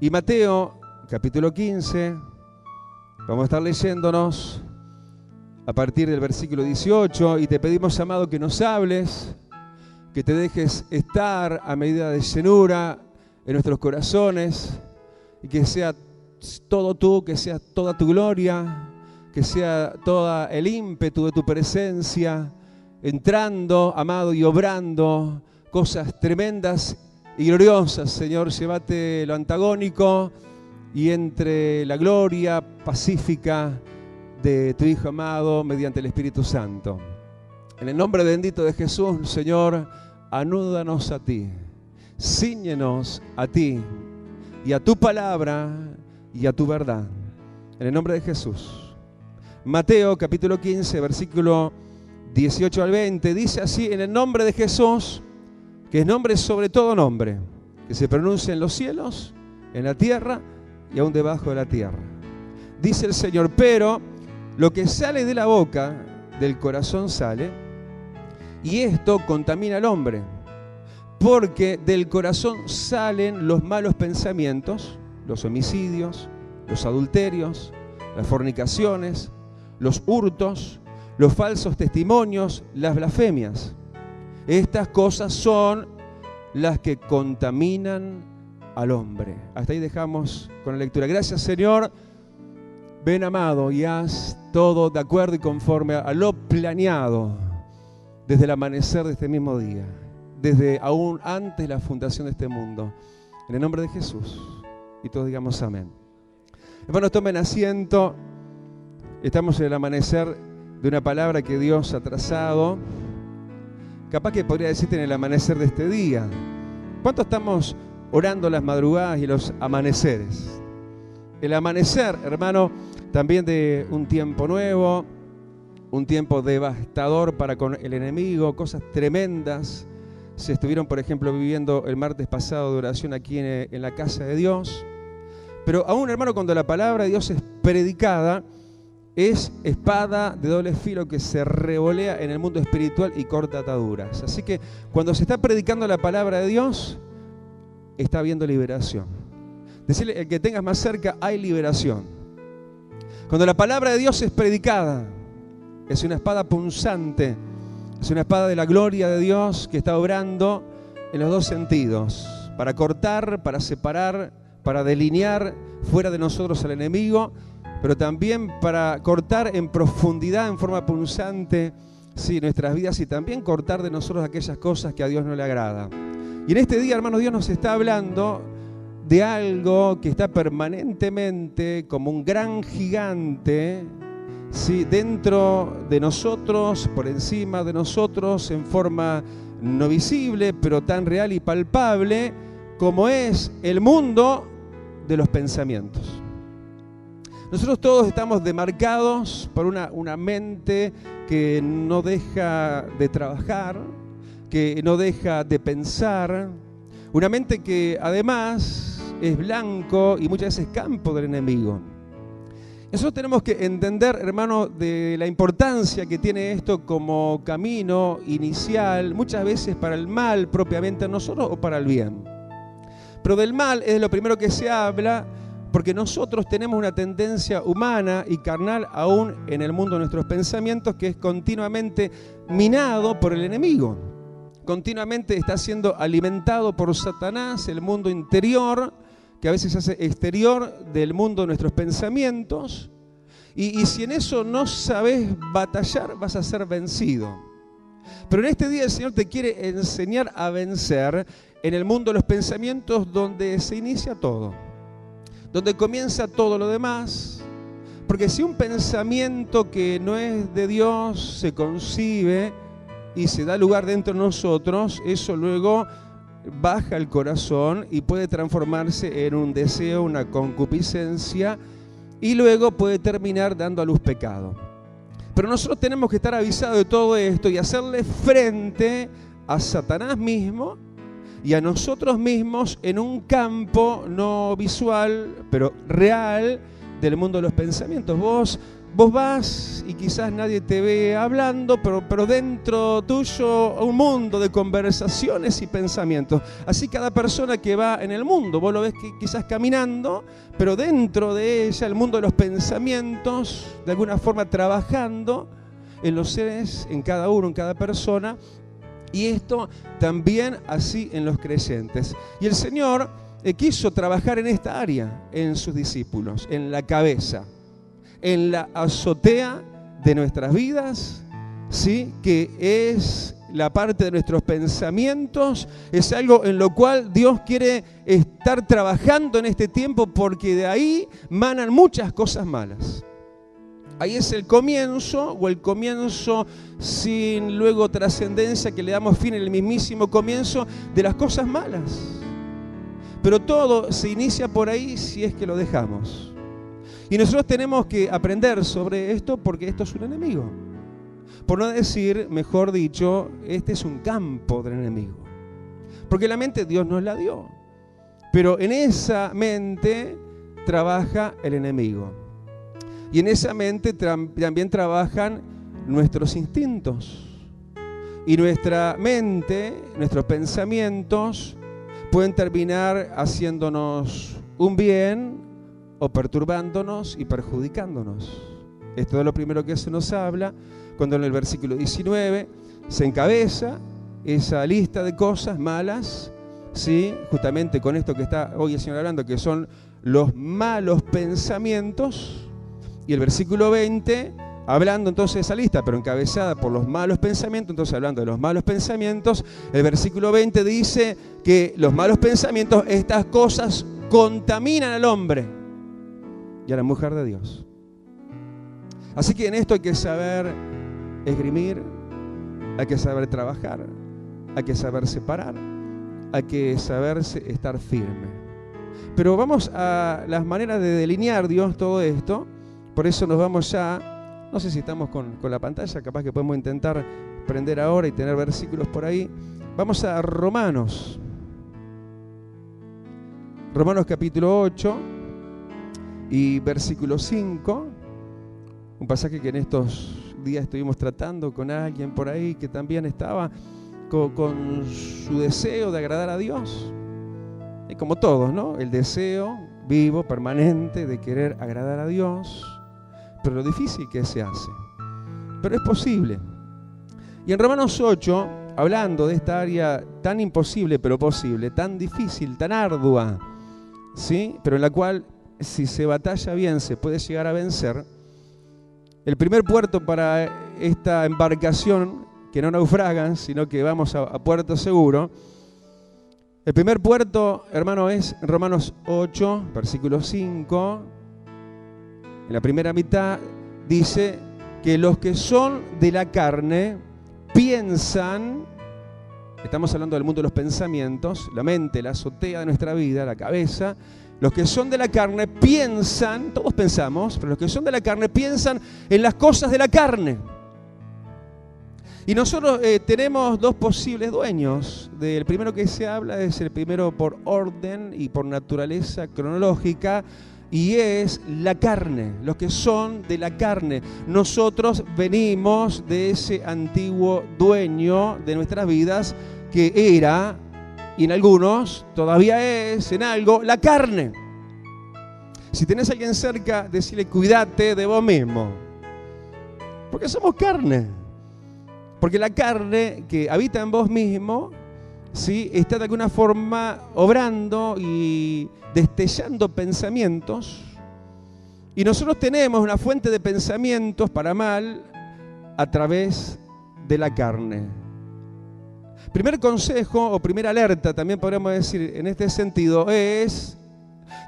Y Mateo, capítulo 15, vamos a estar leyéndonos a partir del versículo 18, y te pedimos, amado, que nos hables, que te dejes estar a medida de llenura en nuestros corazones, y que sea todo tú, que sea toda tu gloria, que sea todo el ímpetu de tu presencia, entrando, amado, y obrando cosas tremendas y gloriosas. Señor, llévate lo antagónico y entre la gloria pacífica de tu Hijo amado mediante el Espíritu Santo. En el nombre bendito de Jesús, Señor, anúdanos a ti, cíñenos a ti y a tu palabra y a tu verdad. En el nombre de Jesús. Mateo capítulo 15, versículo 18 al 20, dice así: en el nombre de Jesús, que es nombre sobre todo nombre, que se pronuncia en los cielos, en la tierra y aún debajo de la tierra. Dice el Señor: pero lo que sale de la boca, del corazón sale, y esto contamina al hombre, porque del corazón salen los malos pensamientos, los homicidios, los adulterios, las fornicaciones, los hurtos, los falsos testimonios, las blasfemias. Estas cosas son las que contaminan al hombre. Hasta ahí dejamos con la lectura. Gracias, Señor. Ven, amado, y haz todo de acuerdo y conforme a lo planeado desde el amanecer de este mismo día, desde aún antes de la fundación de este mundo. En el nombre de Jesús. Y todos digamos amén. Hermanos, tomen asiento. Estamos en el amanecer de una palabra que Dios ha trazado. Capaz que podría decirte en el amanecer de este día. ¿Cuánto estamos orando las madrugadas y los amaneceres? El amanecer, hermano, también de un tiempo nuevo, un tiempo devastador para con el enemigo, cosas tremendas. Se estuvieron, por ejemplo, viviendo el martes pasado de oración aquí en la casa de Dios. Pero aún, hermano, cuando la palabra de Dios es predicada, es espada de doble filo que se revolea en el mundo espiritual y corta ataduras. Así que cuando se está predicando la palabra de Dios, está habiendo liberación. Decirle al que tengas más cerca, hay liberación. Cuando la palabra de Dios es predicada, es una espada punzante, es una espada de la gloria de Dios que está obrando en los dos sentidos, para cortar, para separar, para delinear fuera de nosotros al enemigo, pero también para cortar en profundidad, en forma punzante, sí, nuestras vidas, y también cortar de nosotros aquellas cosas que a Dios no le agrada. Y en este día, hermanos, Dios nos está hablando de algo que está permanentemente como un gran gigante, sí, dentro de nosotros, por encima de nosotros, en forma no visible, pero tan real y palpable, como es el mundo de los pensamientos. Nosotros todos estamos demarcados por una mente que no deja de trabajar, que no deja de pensar, una mente que además es blanco y muchas veces campo del enemigo. Nosotros tenemos que entender, hermano, de la importancia que tiene esto como camino inicial, muchas veces para el mal propiamente a nosotros o para el bien. Pero del mal es lo primero que se habla, porque nosotros tenemos una tendencia humana y carnal aún en el mundo de nuestros pensamientos, que es continuamente minado por el enemigo. Continuamente está siendo alimentado por Satanás, el mundo interior, que a veces se hace exterior del mundo de nuestros pensamientos. Y si en eso no sabes batallar, vas a ser vencido. Pero en este día el Señor te quiere enseñar a vencer en el mundo de los pensamientos, donde se inicia todo, donde comienza todo lo demás. Porque si un pensamiento que no es de Dios se concibe y se da lugar dentro de nosotros, eso luego baja el corazón y puede transformarse en un deseo, una concupiscencia, y luego puede terminar dando a luz pecado. Pero nosotros tenemos que estar avisados de todo esto y hacerle frente a Satanás mismo y a nosotros mismos en un campo no visual, pero real, del mundo de los pensamientos. Vos vos vas y quizás nadie te ve hablando, pero dentro tuyo un mundo de conversaciones y pensamientos. Así cada persona que va en el mundo, vos lo ves que quizás caminando, pero dentro de ella el mundo de los pensamientos, de alguna forma trabajando en los seres, en cada uno, en cada persona. Y esto también así en los creyentes. Y el Señor quiso trabajar en esta área, en sus discípulos, en la cabeza, en la azotea de nuestras vidas, ¿sí? Que es la parte de nuestros pensamientos, es algo en lo cual Dios quiere estar trabajando en este tiempo, porque de ahí manan muchas cosas malas. Ahí es el comienzo, o el comienzo sin luego trascendencia, que le damos fin en el mismísimo comienzo de las cosas malas. Pero todo se inicia por ahí si es que lo dejamos. Y nosotros tenemos que aprender sobre esto, porque esto es un enemigo. Por no decir, mejor dicho, este es un campo del enemigo. Porque la mente Dios nos la dio. Pero en esa mente trabaja el enemigo. Y en esa mente también trabajan nuestros instintos. Y nuestra mente, nuestros pensamientos, pueden terminar haciéndonos un bien o perturbándonos y perjudicándonos. Esto es lo primero que se nos habla cuando en el versículo 19 se encabeza esa lista de cosas malas, ¿sí? Justamente con esto que está hoy el Señor hablando, que son los malos pensamientos. Y el versículo 20, hablando entonces de esa lista, pero encabezada por los malos pensamientos, entonces hablando de los malos pensamientos, el versículo 20 dice que los malos pensamientos, estas cosas contaminan al hombre y a la mujer de Dios. Así que en esto hay que saber esgrimir, hay que saber trabajar, hay que saber separar, hay que saberse estar firme. Pero vamos a las maneras de delinear Dios todo esto. Por eso nos vamos ya, no sé si estamos con la pantalla, capaz que podemos intentar prender ahora y tener versículos por ahí. Vamos a Romanos. Romanos capítulo 8 y versículo 5. Un pasaje que en estos días estuvimos tratando con alguien por ahí que también estaba con su deseo de agradar a Dios. Y como todos, ¿no? El deseo vivo, permanente, de querer agradar a Dios. Pero lo difícil que se hace. Pero es posible. Y en Romanos 8, hablando de esta área tan imposible pero posible, tan difícil, tan ardua, ¿sí? Pero en la cual, si se batalla bien, se puede llegar a vencer. El primer puerto para esta embarcación, que no naufragan, sino que vamos a puerto seguro. El primer puerto, hermano, es Romanos 8, versículo 5. En la primera mitad dice que los que son de la carne piensan, estamos hablando del mundo de los pensamientos, la mente, la azotea de nuestra vida, la cabeza. Los que son de la carne piensan, todos pensamos, pero los que son de la carne piensan en las cosas de la carne. Y nosotros tenemos dos posibles dueños. El primero que se habla es el primero por orden y por naturaleza cronológica, y es la carne, los que son de la carne. Nosotros venimos de ese antiguo dueño de nuestras vidas que era, y en algunos todavía es, en algo, la carne. Si tenés a alguien cerca, decirle, cuídate de vos mismo, porque somos carne. Porque la carne que habita en vos mismo, ¿sí?, está de alguna forma obrando y destellando pensamientos. Y nosotros tenemos una fuente de pensamientos para mal a través de la carne. Primer consejo o primera alerta, también podríamos decir en este sentido, es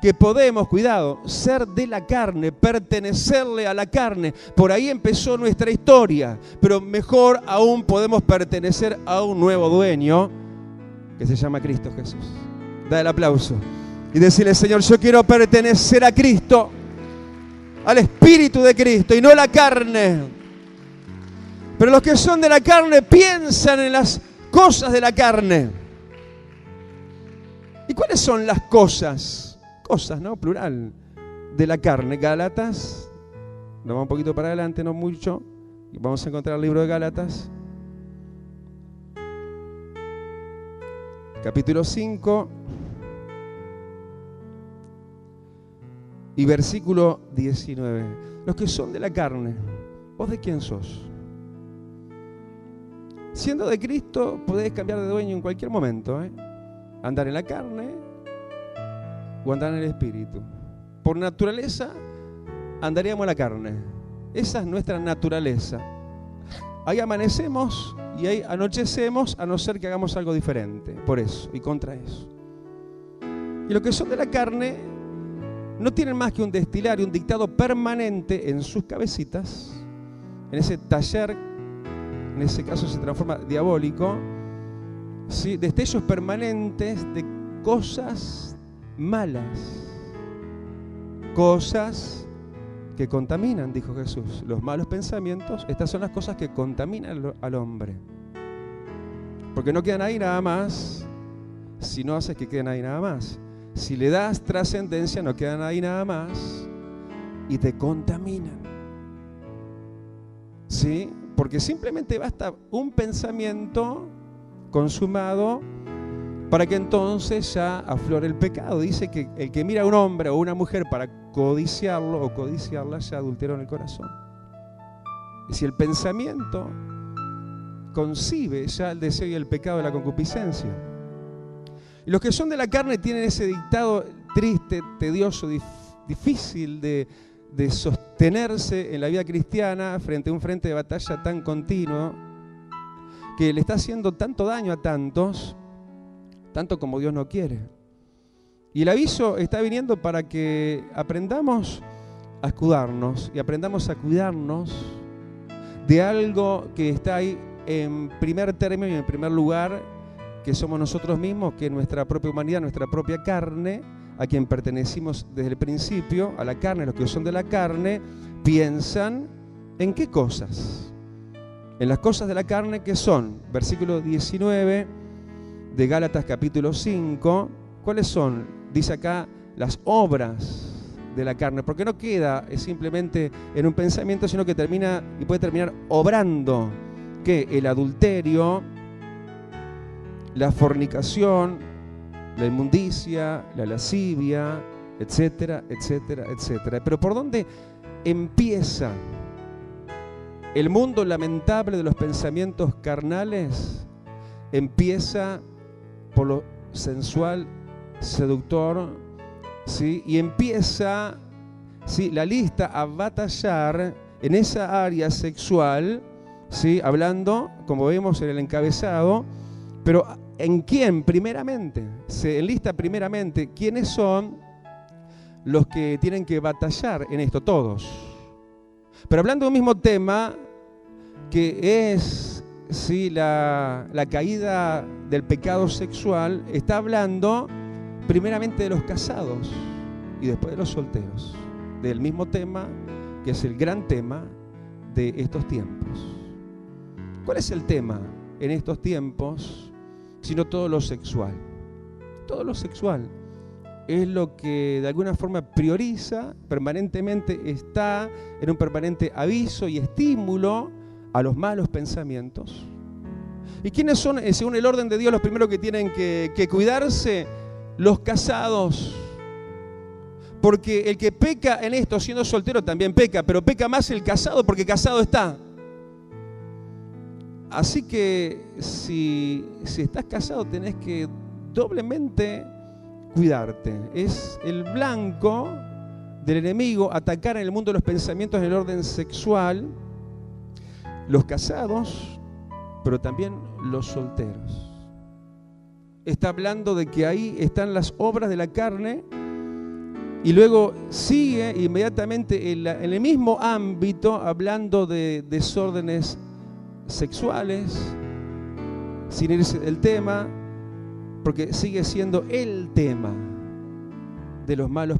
que podemos, cuidado, ser de la carne, pertenecerle a la carne. Por ahí empezó nuestra historia, pero mejor aún podemos pertenecer a un nuevo dueño que se llama Cristo Jesús. Da el aplauso y decirle, Señor, yo quiero pertenecer a Cristo, al Espíritu de Cristo y no a la carne. Pero los que son de la carne piensan en las cosas de la carne. ¿Y cuáles son las cosas? Cosas, ¿no? Plural, de la carne. Gálatas Nos vamos un poquito para adelante, no mucho, y vamos a encontrar el libro de Gálatas, capítulo 5 y versículo 19. Los que son de la carne, ¿vos de quién sos? Siendo de Cristo, podés cambiar de dueño en cualquier momento, andar en la carne o andar en el Espíritu. Por naturaleza, andaríamos en la carne. Esa es nuestra naturaleza. Ahí amanecemos y ahí anochecemos, a no ser que hagamos algo diferente. Por eso y contra eso. Y los que son de la carne no tienen más que un destilar y un dictado permanente en sus cabecitas, en ese taller, en ese caso se transforma diabólico, ¿sí? Destellos permanentes de cosas malas, cosas que contaminan, dijo Jesús. Los malos pensamientos, estas son las cosas que contaminan al hombre. Porque no quedan ahí nada más, si no haces que queden ahí nada más. Si le das trascendencia, no quedan ahí nada más y te contaminan. ¿Sí? Porque simplemente basta un pensamiento consumado para que entonces ya aflore el pecado. Dice que el que mira a un hombre o una mujer para codiciarlo o codiciarla ya adulteró en el corazón. Y si el pensamiento concibe ya el deseo y el pecado de la concupiscencia. Y los que son de la carne tienen ese dictado triste, tedioso, difícil de sostenerse en la vida cristiana frente a un frente de batalla tan continuo que le está haciendo tanto daño a tantos, tanto como Dios no quiere. Y el aviso está viniendo para que aprendamos a escudarnos y aprendamos a cuidarnos de algo que está ahí en primer término y en primer lugar, que somos nosotros mismos, que es nuestra propia humanidad, nuestra propia carne, a quien pertenecimos desde el principio, a la carne. Los que son de la carne piensan ¿en qué cosas? En las cosas de la carne que son, versículo 19 de Gálatas capítulo 5, ¿cuáles son? Dice acá, las obras de la carne, porque no queda simplemente en un pensamiento, sino que termina y puede terminar obrando, que el adulterio, la fornicación, la inmundicia, la lascivia, etcétera, etcétera, etcétera. Pero ¿por dónde empieza el mundo lamentable de los pensamientos carnales? Empieza por lo sensual, seductor, ¿sí? Y empieza, ¿sí?, la lista a batallar en esa área sexual, ¿sí?, hablando, como vemos en el encabezado, pero ¿en quién? Primeramente, se enlista primeramente quiénes son los que tienen que batallar en esto, todos. Pero hablando de un mismo tema, que es, sí, la caída del pecado sexual, está hablando primeramente de los casados y después de los solteros, del mismo tema que es el gran tema de estos tiempos. ¿Cuál es el tema en estos tiempos? Sino todo lo sexual. Todo lo sexual es lo que de alguna forma prioriza, permanentemente está en un permanente aviso y estímulo a los malos pensamientos. ¿Y quiénes son, según el orden de Dios, los primeros que tienen que cuidarse? Los casados. Porque el que peca en esto siendo soltero también peca, pero peca más el casado porque casado está. Así que si estás casado tenés que doblemente cuidarte. Es el blanco del enemigo atacar en el mundo de los pensamientos en el orden sexual, los casados, pero también los solteros. Está hablando de que ahí están las obras de la carne y luego sigue inmediatamente en el mismo ámbito hablando de desórdenes sexuales, sin irse del tema, porque sigue siendo el tema de los malos